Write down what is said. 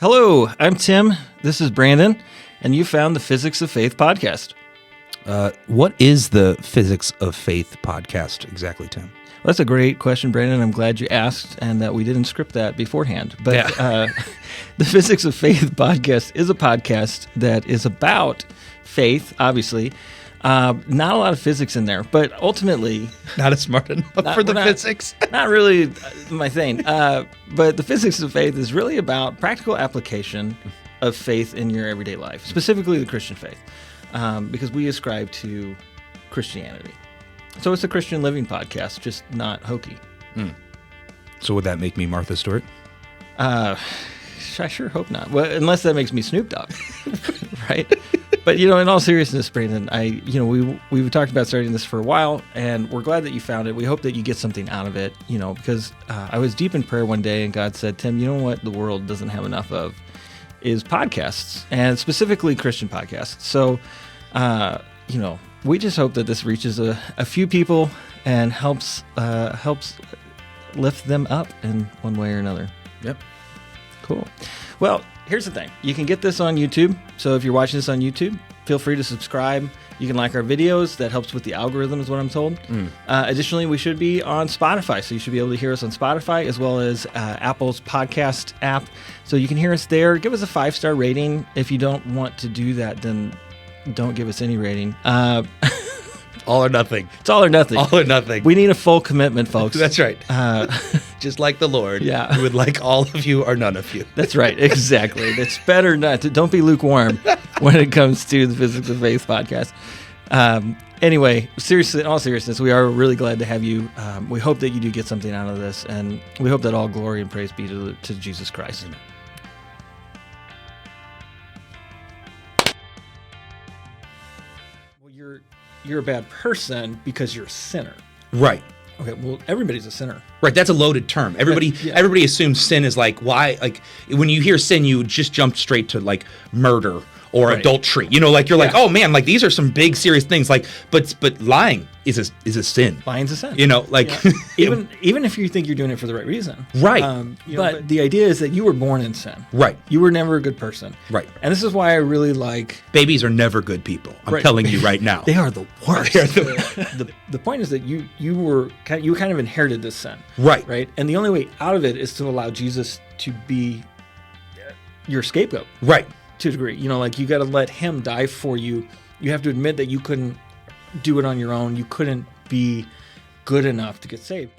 Hello, I'm Tim. This is Brandon, and you found the Physics of Faith podcast. What is the Physics of Faith podcast exactly, Tim? Well, that's a great question, Brandon. I'm glad you asked and that we didn't script that beforehand. But the Physics of Faith podcast is a podcast that is about faith, obviously. Not a lot of physics in there, but ultimately... Not smart enough for the physics? Not really my thing. But the Physics of Faith is really about practical application of faith in your everyday life, specifically the Christian faith, because we ascribe to Christianity. So it's a Christian living podcast, just not hokey. So would that make me Martha Stewart? I sure hope not. Well, unless that makes me Snoop Dogg, right? But, in all seriousness, Brandon, we've talked about starting this for a while, and we're glad that you found it. We hope that you get something out of it, because I was deep in prayer one day, and God said, Tim, you know what the world doesn't have enough of is podcasts, and specifically Christian podcasts. So, we just hope that this reaches a few people and helps lift them up in one way or another. Yep. Cool. Well, here's the thing. You can get this on YouTube. So if you're watching this on YouTube, feel free to subscribe. You can like our videos. That helps with the algorithm is what I'm told. Additionally, we should be on Spotify. So you should be able to hear us on Spotify as well as Apple's podcast app. So you can hear us there. Give us a 5-star rating. If you don't want to do that, then don't give us any rating. All or nothing. It's all or nothing. All or nothing. We need a full commitment, folks. That's right. Just like the Lord. Yeah. We would like all of you or none of you. That's right. Exactly. It's better not to. Don't be lukewarm when it comes to the Physics of Faith podcast. Anyway, seriously, in all seriousness, we are really glad to have you. We hope that you do get something out of this, and we hope that all glory and praise be to Jesus Christ. Amen. Well, you're a bad person because you're a sinner. Right. Okay, well, everybody's a sinner. Right, that's a loaded term. Everybody assumes sin is like, why? Like, when you hear sin, you just jump straight to, like, murder or adultery. Like, you're like, oh, man, like, these are some big, serious things. Like, but lying is a sin. Lying's a sin. Even if you think you're doing it for the right reason. Right. But the idea is that you were born in sin. Right. You were never a good person. Right. And this is why I really like... Babies are never good people. I'm telling you right now. They are the worst. The point is that you kind of inherited this sin. Right. Right. And the only way out of it is to allow Jesus to be your scapegoat. Right. To a degree. Like, you got to let him die for you. You have to admit that you couldn't do it on your own. You couldn't be good enough to get saved.